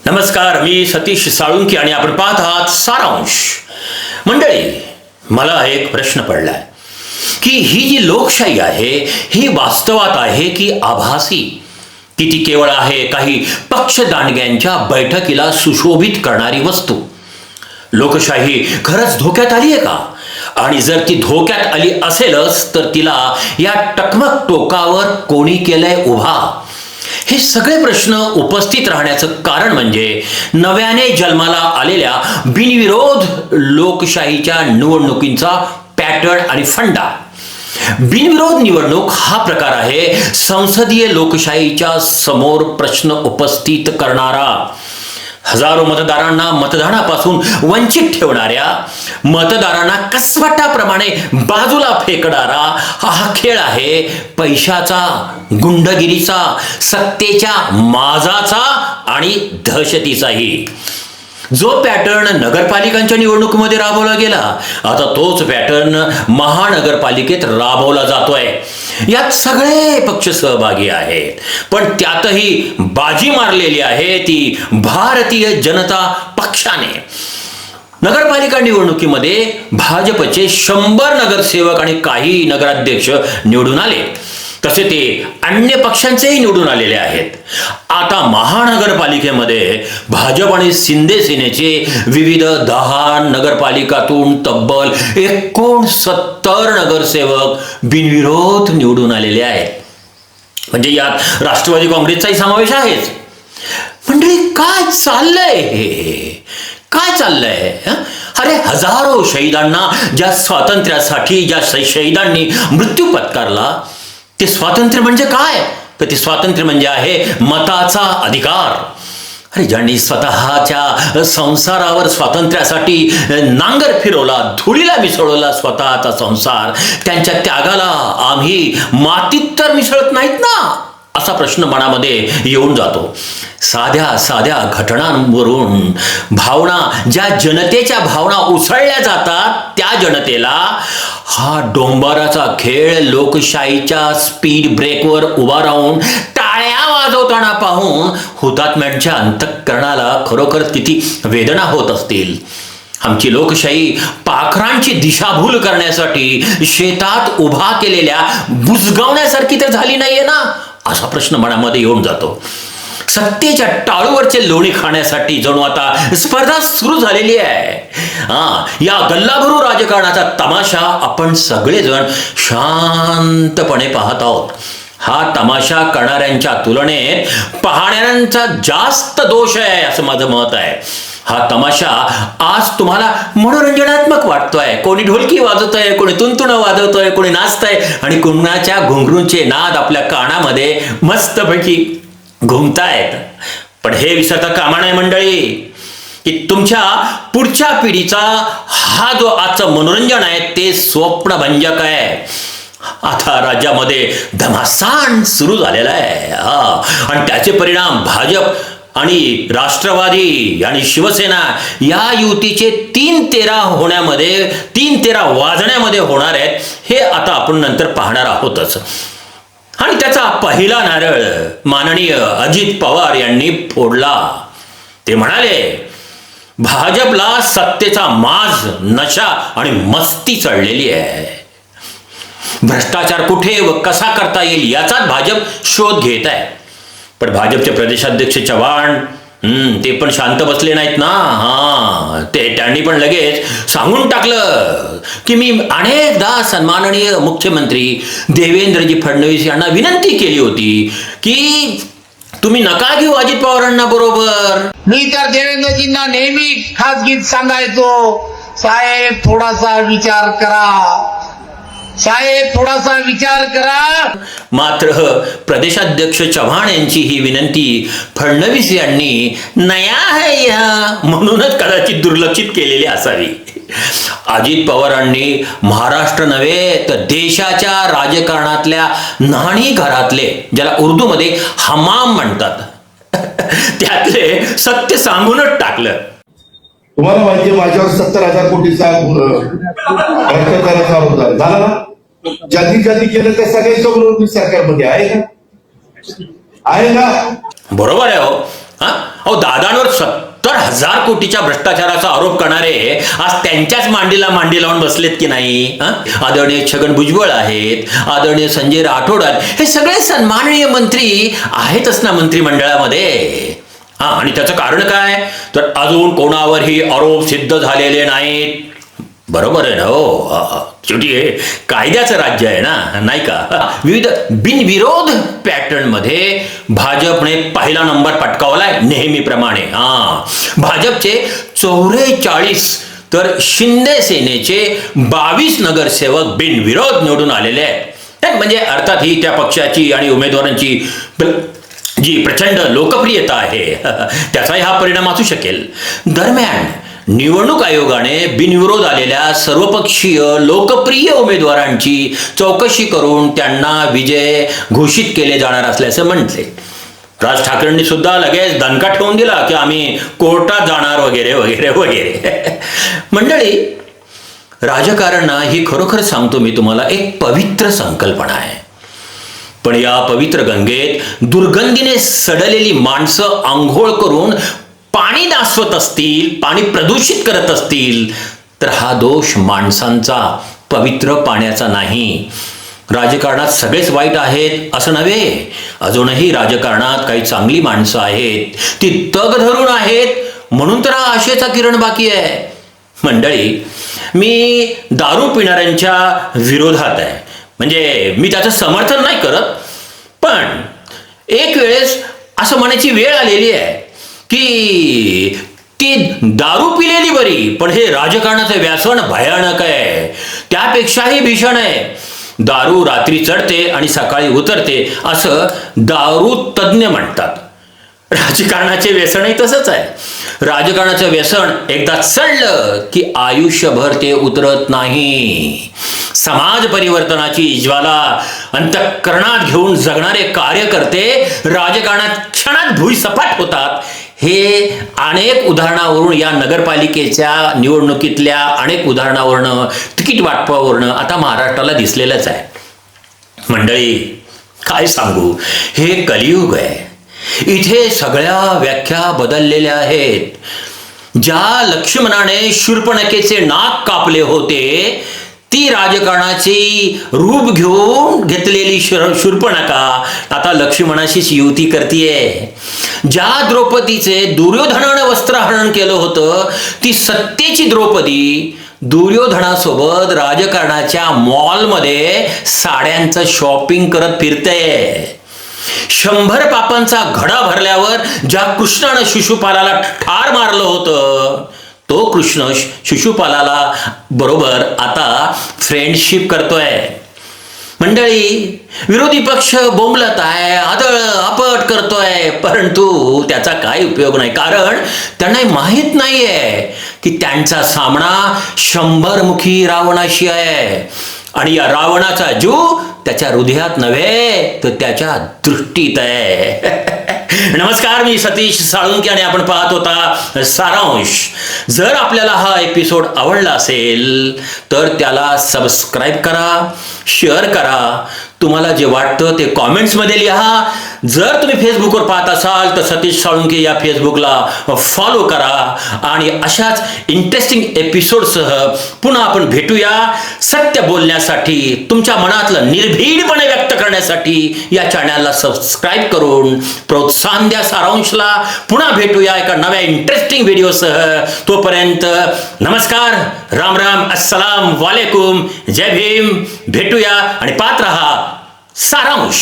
नमस्कार, मी सतीश साळुंकी आणि आपण पाहत आहात सारांश. मंडळी, मला एक प्रश्न पडलाय की ही जी लोकशाही आहे ही वास्तवात आहे की आभासी, की ती केवळ आहे काही पक्षदांडग्यांच्या बैठकीला सुशोभित करणारी वस्तू. लोकशाही खरंच धोक्यात आली आहे का? आणि जर ती धोक्यात आली असेलच तर तिला या टकमक टोकावर कोणी केलंय उभा? हे सगळे प्रश्न उपस्थित राहण्याचं कारण म्हणजे नव्याने जन्माला आलेल्या बिनविरोध लोकशाहीच्या निवडणुकींचा पॅटर्न आणि फंडा. बिनविरोध निवडणूक हा प्रकार आहे संसदीय लोकशाहीच्या समोर प्रश्न उपस्थित करणारा, हजारो मतदारांना मतदानापासून वंचित ठेवणाऱ्या, मतदारांना कसवटाप्रमाणे बाजूला फेकणारा हा खेळ आहे पैशाचा, गुंडगिरीचा, सत्तेच्या माजाचा आणि दहशतीचाही. जो पॅटर्न नगरपालिकांच्या निवडणुकीमध्ये राबवला गेला, आता तोच पॅटर्न महानगरपालिकेत राबवला जातोय. यात सगळे पक्ष सहभागी आहेत, पण त्यातही बाजी मारलेली आहे ती भारतीय जनता पक्षाने. नगरपालिका निवडणुकीमध्ये भाजपचे 100 नगरसेवक आणि काही नगराध्यक्ष निवडून आले, तसे ते अन्य पक्षांचेही निवडून आलेले आहेत. आता महानगरपालिकेमध्ये भाजप आणि शिंदे सेनेचे विविध 10 नगरपालिकातून तब्बल 69 नगरसेवक बिनविरोध निवडून आलेले आहेत. म्हणजे यात राष्ट्रवादी काँग्रेसचाही समावेश आहेच. म्हणजे काय चाललंय हे? काय चाललंय? अरे, हजारो शहीदांना, ज्या स्वातंत्र्यासाठी ज्या शहीदांनी मृत्यू पत्करला, ते स्वातंत्र्य म्हणजे काय? तर ते स्वातंत्र्य म्हणजे आहे मताचा अधिकार. अरे, ज्यांनी स्वतःच्या संसारावर स्वातंत्र्यासाठी नांगर फिरवला, धुळीला मिसळवला स्वतःचा संसार, त्यांच्या त्यागाला आम्ही मातीत तर मिसळत नाहीत ना, असा प्रश्न मनामध्ये येऊन जातो. साध्या साध्या घटनांवरून भावना, ज्या जनतेच्या भावना उसळल्या जातात, त्या जनतेला हा डोंबाराचा खेळ लोकशाहीच्या स्पीड ब्रेकवर उभा राहून टाळ्या वाजवताना पाहून हुतात्म्यांच्या अंतःकरणाला खरोखर किती वेदना होत असतील. आमची लोकशाही पाखरांची दिशाभूल करण्यासाठी शेतात उभा केलेल्या बुजगावण्यासारखी तर झाली नाहीये ना, असा प्रश्न मनामध्ये येऊन जातो. सत्तेच्या टाळूवरचे लोणी खाण्यासाठी जणू आता स्पर्धा सुरू झालेली आहे. या गल्लाभरू राजकारणाचा तमाशा आपण सगळेजण शांतपणे पाहत आहोत. हा तमाशा करणाऱ्यांच्या तुलनेत पाहणाऱ्यांचा जास्त दोष आहे असं माझं मत आहे. हा तमाशा आज तुम्हाला मनोरंजनात्मक वाटतोय. कोणी ढोलकी वाजवतोय, कोणी तुंतुणं वाजवतोय, कोणी नाचतंय आणि कुणाच्या घुंगरूंचे नाद आपल्या कानामध्ये मस्तपैकी घुमतायत. पण हे विसरता कामा नये मंडळी, की तुमच्या पुढच्या पिढीचा हा जो आजचं मनोरंजन आहे ते स्वप्नभंजक आहे. आता राज्यामध्ये धमासान सुरू झालेला आहे आणि त्याचे परिणाम भाजप आणि राष्ट्रवादी आणि शिवसेना या युतीचे 3-13 होण्यामध्ये, 3-13 वाजण्यामध्ये होणार आहेत, हे आता आपण नंतर पाहणार आहोतच. आणि त्याचा पहिला नारळ माननीय अजित पवार यांनी फोडला. ते म्हणाले, भाजपला सत्तेचा माज, नशा आणि मस्ती चढलेली आहे. भ्रष्टाचार कुठे व कसा करता येईल याचाच भाजप शोध घेत आहे. पण भाजपचे प्रदेशाध्यक्ष चव्हाण ते पण शांत बसले नाहीत ना. त्यांनी पण लगेच सांगून टाकलं की मी अनेकदा सन्माननीय मुख्यमंत्री देवेंद्रजी फडणवीस यांना विनंती केली होती की तुम्ही नका घेऊ अजित पवारांना बरोबर. मी तर देवेंद्रजींना नेहमी खासगीत सांगायचो, साहेब थोडासा विचार करा, साहेब थोडासा विचार करा. मात्र प्रदेशाध्यक्ष चव्हाण यांची ही विनंती फडणवीस यांनी नया है या म्हणूनच कदाचित दुर्लक्षित केलेली असावी. अजित पवारांनी महाराष्ट्र नव्हे तर देशाच्या राजकारणातल्या न्हाणी घरातले, ज्याला उर्दूमध्ये हमाम म्हणतात, त्यातले सत्य सांगूनच टाकलं. तुम्हाला माहिती आहे माझ्यावर 70,000 कोटीचा भ्रष्टाचाराचा आरोप झाला ना. ज्यांनी केलं त्या सगळ्यांच्या बरोबर मी सरकारमध्ये आहे का? बरोबर आहे हो. अहो दादांवर 70,000 कोटीच्या भ्रष्टाचाराचा आरोप करणारे आज त्यांच्याच मांडीला मांडी लावून बसलेत की नाही? आदरणीय छगन भुजबळ आहेत, आदरणीय संजय राठोड आहेत, हे सगळे सन्माननीय मंत्री आहेतच ना मंत्रिमंडळामध्ये. आणि त्याचं कारण काय? तर अजून कोणावरही आरोप सिद्ध झालेले नाहीत. बरोबर आहे ना? हो, शेवटी हे कायद्याचं राज्य आहे ना, नाही का? विविध बिनविरोध पॅटर्न मध्ये भाजपने पहिला नंबर पटकावलाय नेहमीप्रमाणे. भाजपचे 44 तर शिंदे सेनेचे 22 नगरसेवक बिनविरोध निवडून आलेले आहेत. म्हणजे अर्थात ही त्या पक्षाची आणि उमेदवारांची जी प्रचंड लोकप्रियता आहे त्याचाही हा परिणाम असू शकेल. दरम्यान निवडणूक आयोगाने बिनविरोध आलेल्या सर्वपक्षीय लोकप्रिय उमेदवारांची चौकशी करून त्यांना विजय घोषित केले जाणार असल्याचं म्हटले. राज ठाकरेंनी सुद्धा लगेच दणका ठेवून दिला की आम्ही कोर्टात जाणार वगैरे वगैरे वगैरे. मंडळी, राजकारण ही खरोखर सांगतो मी तुम्हाला एक पवित्र संकल्पना आहे. पण या पवित्र गंगेत दुर्गंधीने सडलेली माणसं आंघोळ करून पाणी दासवत असतील, पाणी प्रदूषित करत असतील, तर हा दोष माणसांचा, पवित्र पाण्याचा नाही. राजकारणात सगळेच वाईट आहेत असं नव्हे. अजूनही राजकारणात काही चांगली माणसं आहेत, ती तग धरून आहेत, म्हणून तर हा आशेचा किरण बाकी आहे. मंडळी, मी दारू पिणाऱ्यांच्या विरोधात आहे. म्हणजे मी त्याचं समर्थन नाही करत, पण एक वेळेस असं म्हणायची वेळ आलेली आहे की ती दारू पिलेली बरी, पण हे राजकारणाचं व्यसन भयानक आहे, त्यापेक्षाही भीषण आहे. दारू रात्री चढते आणि सकाळी उतरते असं दारू तज्ज्ञ म्हणतात. राजकारणाचे व्यसनही तसंच आहे. राजकारणाचं व्यसन एकदा चढलं की आयुष्यभर ते उतरत नाही. समाज परिवर्तनाची ज्वाला अंतःकरणात घेऊन जगणारे कार्यकर्ते राजकारणात क्षणात भुईसपाट होतात. हे अनेक उदाहरणावरून, या नगरपालिकेच्या निवडणुकीतल्या अनेक उदाहरणावरनं, तिकीट वाटपावरनं आता महाराष्ट्राला दिसलेलंच आहे. मंडळी, काय सांगू, हे कलियुग आहे. इथे सगळ्या व्याख्या बदललेल्या आहेत. ज्या लक्ष्मणाने शूर्पणखेचे नाक कापले होते, ती राजकारणाची रूप घेऊन घेतलेली शूर्पणखा आता लक्ष्मणाशीच युती करतीये. ज्या द्रौपदीचे दुर्योधनानं वस्त्रहरण केलं होतं, ती सत्तेची द्रौपदी दुर्योधनासोबत राजकारणाच्या मॉलमध्ये साड्यांचं शॉपिंग करत फिरते. 100 पापांचा घडा भरल्यावर ज्या कृष्णानं शिशुपालाला ठार मारलं होतं, तो कृष्ण शिशुपालाला बरोबर आता फ्रेंडशिप करतोय. मंडळी, विरोधी पक्ष बोंबलत आहे, आदळ आपट करतोय, परंतु त्याचा काही उपयोग नाही. कारण त्यांना माहीत नाहीये की त्यांचा सामना 100 मुखी रावणाशी आहे. आणि या रावणाचा जीव त्याच्या हृदयात नव्हे तर त्याच्या दृष्टीत आहे. नमस्कार, मी सतीश साळुंके आणि आपण पाहत होता सारांश. जर आपल्याला हा एपिसोड आवडला असेल तर त्याला सबस्क्राईब करा, शेअर करा, तुम्हाला जे वाटतं ते कॉमेंट्समध्ये लिहा. जर तुम्ही फेसबुकवर पाहत असाल तर सतीश साळुंके या फेसबुकला फॉलो करा. आणि अशाच इंटरेस्टिंग एपिसोडसह पुन्हा आपण भेटूया. सत्य बोलण्यासाठी, तुमच्या मनातलं निर्भीडपणे व्यक्त करण्यासाठी या चॅनलला सबस्क्राईब करून प्रोत्साहन द्या. सारांशला पुन्हा भेटूया एका नव्या इंटरेस्टिंग व्हिडिओसह. तोपर्यंत नमस्कार, राम राम, अस्सलाम वालेकुम, जय भीम. भेटूया आणि पाहत रहा सारांश.